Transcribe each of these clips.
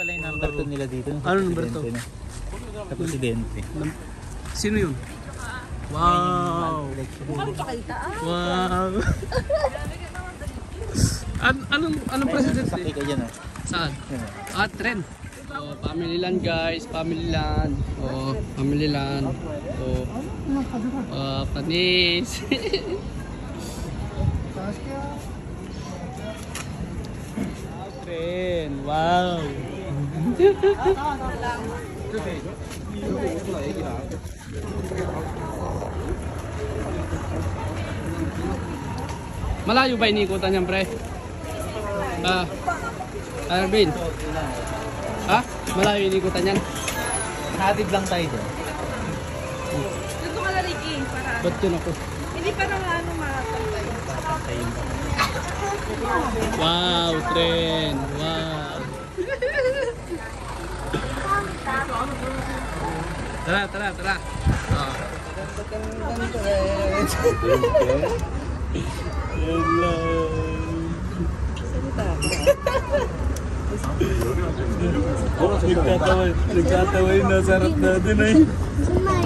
pala yung number 2 nila dito. Ano number 2? Sa presidente. Sino yun? Wow! Wow! Anong presidente? Sakay ka dyan oh. Saan? Tren. Oh, family land guys, family land. Oh, family land. Oh, panis. Tren, wow. Malayo ba inikutan niyan, pre? Arvin? Ha? Malayo inikutan niyan? Hatid lang tayo doon. Dito ka na, Ricky. Ba't yun ako? Hindi pa naman makapantay. Papantayin ka. Wow, tren! Wow! Tara, tara, tara! Oh. Nagtatawa yung nasa harap natin ay.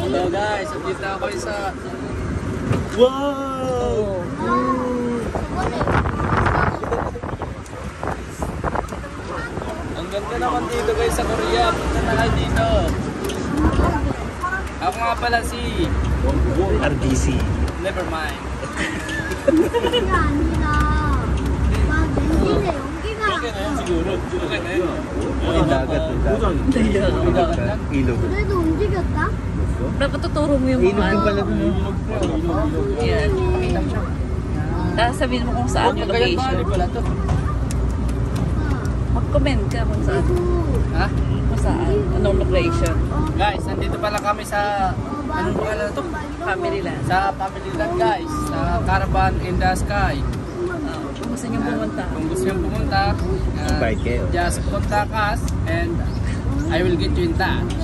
Hello guys, update na ako isa. Wow! Ang ganda naman dito guys sa Korea. Punta na kayo dito. Ako nga pala si RDC. Never mind. 그게 아니라 나 렌즈에 연기가 Siguro. Okay na yun. Yung dagat. Ilog. 그래도 움직였다? Dapat tuturo mo yung Ilog yung pala ano. dun. Yan. Tapos sabihin mo kung saan yung location. Pala to. Mag-comment ka kung saan. 그리고 Ha? Kung saan. Anong location. Guys, nandito pala kami sa anong pangalan to? Family land. Sa family land guys. Sa Caravan in the Sky. Kung gusto nyo pumunta. Kung gusto nyo pumunta, Invite kayo. just contact us and I will get you in touch.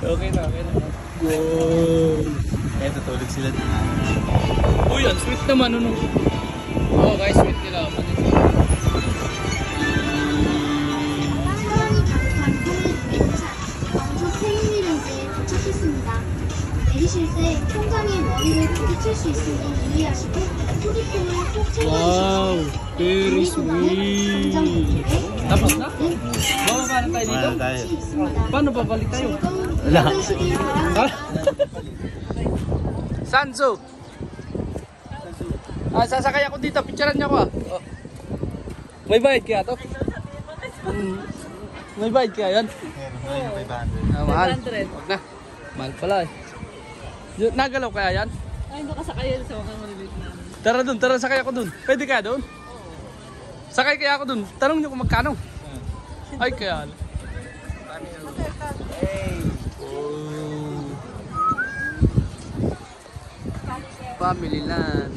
Okay na, okay na. Eh, tutulog sila dun. Uy, ang sweet naman ano. Oh guys, sweet nila. 완전 페인리를 이제 도착했습니다. 내리실 때 통장에 머리를 부딪힐 수 있으니 유의하시고 소지품을 꼭 Wow, 챙겨주세요. very sweet. Tapos na? 네, Bababa na tayo dito? Tayo. 수 있습니다. Paano babalik tayo? Wala. Ha? Sansu! Sasakay ako dito. Picturean niyo ako ah. Oh. May bayad kaya to? May bayad kaya yan? Mahal. 500. Huwag na. Mahal pala eh. Nagalaw kaya yan? Ay, hindi ka sakay sa mga maliliit na. Tara dun, tara sakay ako dun. Pwede kaya dun? Sakay kaya ako dun. Tanong niyo kung magkano. Ay kaya. Oh. Family land.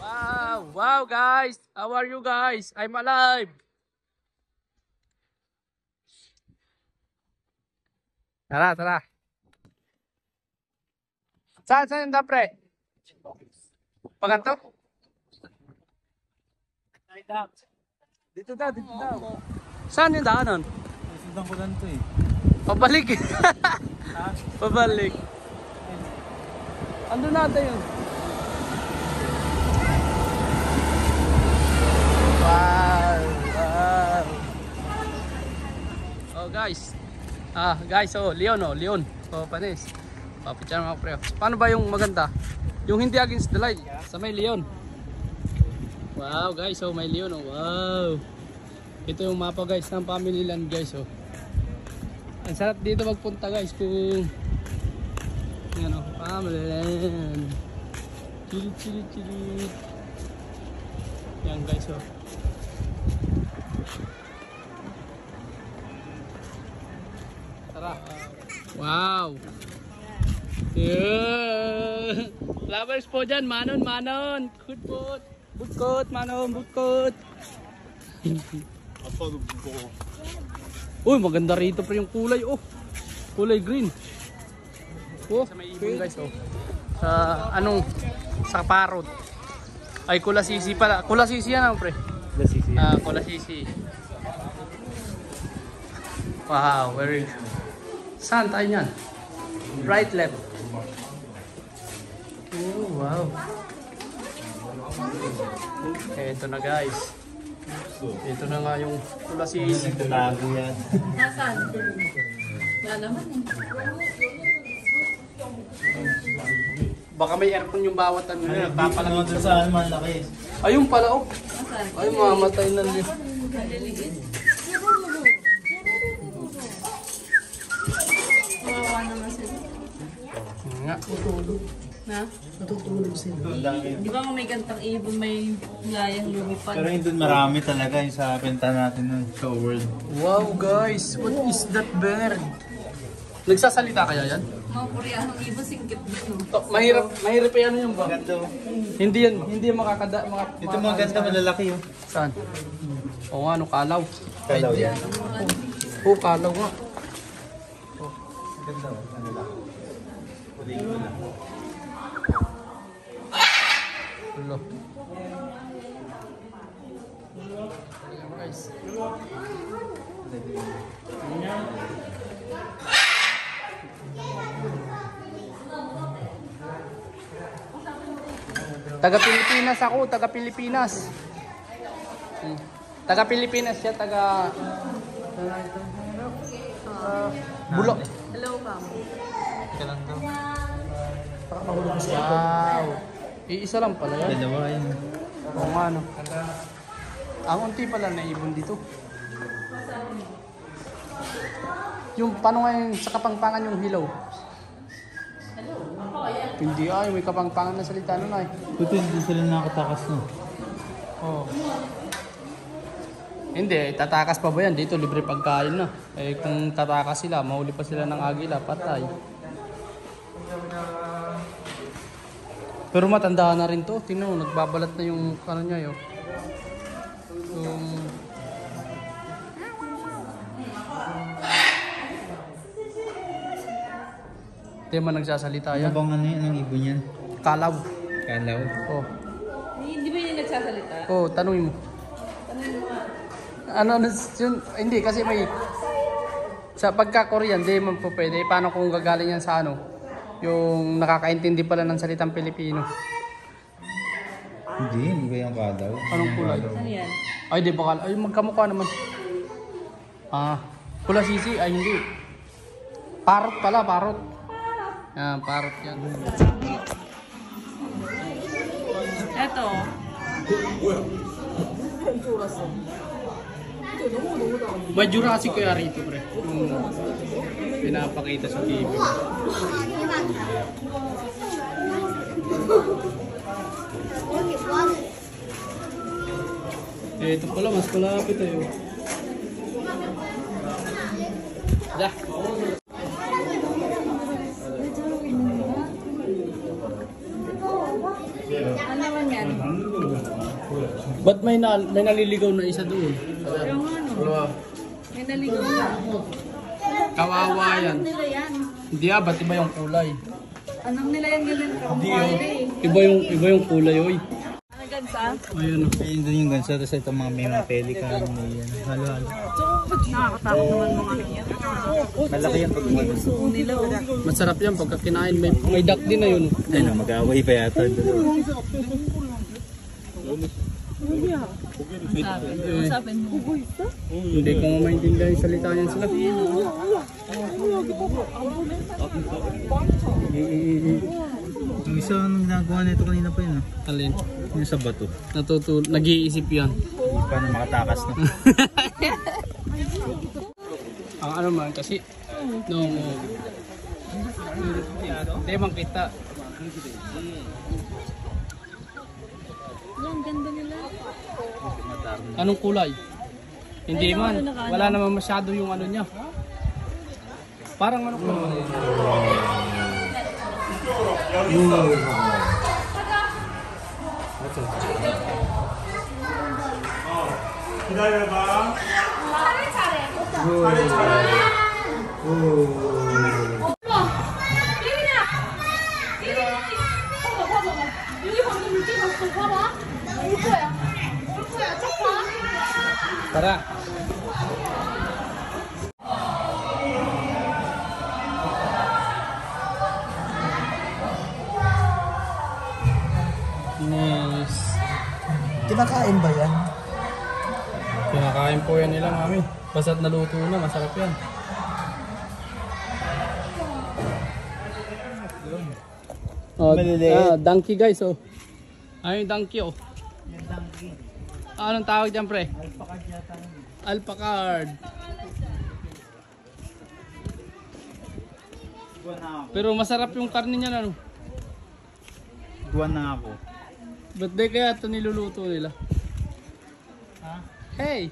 Wow, wow guys. How are you guys? I'm alive. Tara, tara. Saan yung dapre? Paganto? Dito daw, dito daw. Saan yung daanan? Sundan ko lang to eh. Pabalik. Pabalik. Ando natin yun. Wow. Wow. Oh guys. Guys, oh, Leon, oh, Leon. Oh, panis. Picture mo ako, pre. Paano ba yung maganda? Yung hindi against the light. Sa may Leon. Wow, guys, oh, may Leon, oh. Wow. Ito yung mapa, guys, ng family land, guys, oh. Ang sarap dito magpunta, guys, kung yan, oh, family land. Chili, chili, chili. Yan, guys, oh. Tara. Wow. Yeah. Flowers po dyan, manon, manon. Budkot. Budkot, manon, budkot. Uy, maganda rito pa yung kulay, oh. Kulay green. Oh, sa may ibon, guys, oh. Sa anong sa parot. Ay, kulasisi pala. Kulasisi yan, pre. Kulasisi. Cola Sisi. Wow, very... Saan tayo niyan? Right left. Oh, wow. Ito na guys. Ito na nga yung Cola Sisi. Tago yan. Nasaan? Wala naman eh. Baka may aircon yung bawat ano. Papalang doon sa malaki. Ayun pala oh. Nasaan? Ay, mamatay na din. Naliliit. Kawawa naman sila. Nga. Na? Ang dami. Di ba may gantang ibon, may layang lumipad? Pero yun doon marami talaga yung sa benta natin nun sa world. Wow guys, what is that bird? Nagsasalita kaya yan? Mga Koreanong ibon, singkit dito. Oh, mahirap yan yung ba? Maganda oh. Hindi yan makakada. Ito mga ganda malalaki oh. Saan? Oo nga, no, kalaw. Kalaw yan. Oo, kalaw nga. Maganda oh. Ano lang. Uling mo lang. Hello. Ayan guys. Taga Pilipinas ako, taga Pilipinas. Taga Pilipinas siya, taga Bulok. Hello, ma'am. Kailan daw? Wow. Iisa lang pala yan. Dalawa yan. Oo nga no. Ang unti pala na ibon dito. Yung paano ngayon sa Kapampangan yung hilaw? Hindi ay, may Kapampangan na salita nun ay. Buti hindi sila nakatakas no. Oo. Hindi, tatakas pa ba yan? Dito libre pagkain na. Eh kung tatakas sila, mahuli pa sila ng agila, patay. Pero matanda na rin to. Tingnan mo, nagbabalat na yung ano niya yun. Yung... Hindi man nagsasalita Ano yan. bang ano yan? Anong ibon yan? Kalaw. Kalaw? Oh. Hindi ba yun nagsasalita? Oh, tanungin mo. Tanungin mo nga. Ano yun? Hindi kasi may sa pagka-Korean, di man po pwede. Paano kung gagaling yan sa ano? Yung nakakaintindi pala ng salitang Pilipino. Hindi ba yung kalaw? Anong kulay? Ano yan? Ay, di ba? Ay, magkamukha naman. Ah, Cola Sisi. Ay, hindi. Parrot pala, parrot. Yan, parrot yan. Eto. May Jurassic kaya rito, pre. Yung pinapakita sa TV. Eh, ito pala, mas malapit eh. Da. Ano naman yan? Ba't may naliligaw na isa doon? Yung ano? May naligaw na. Kawawa yan. Anong nila yan? Hindi ba't iba yung kulay? Anong nila yan ganun? Hindi iba yung kulay, oy. Ano gansa? Ayun oh. Ayun doon yung gansa. Tapos ito mga may mga pelican. May yan. Halo-halo. Nakakatakot naman mga yan. Malaki yan pag umano. Gusto nila oh. Masarap yan pagka kinain. May duck din na yun. Oh. Ayun, mag-away pa yata. Sabi mo. Hindi ko nga maintindihan yung salita niyan sila. Yung isa nung ginagawa nito kanina pa yun. Alin? Yung sa bato. Nag-iisip yan. Paano makatakas na. Ang ano man kasi nung hindi man kita. Ang ganda nila. Anong kulay? Hindi man. Wala naman masyado yung ano niya. Parang ano ko. 기다려봐. 여기 방금 물개 봤어. 봐봐. 올 거야. 올 거야. Tara. Nice. Kinakain ba yan? Kinakain po yan nila, mami. Basta't naluto na, masarap yan. Oh, Maliliit. donkey guys, oh. Ayun yung donkey, oh. Anong tawag dyan, pre? Alpacard yata. Alpacard. Buwan na ako. Pero masarap yung karne niya, ano? Buwan na ako. Ba't di kaya ito niluluto nila? Ha? Hey!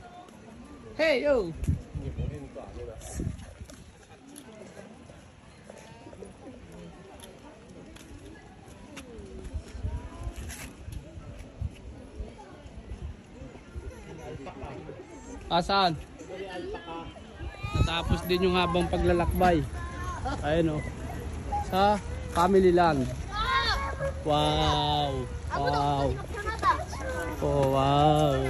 Hey, yo! Saan? Natapos din yung habang paglalakbay. Ayun, oh. Sa Family Land. Wow! Wow! Oh, wow!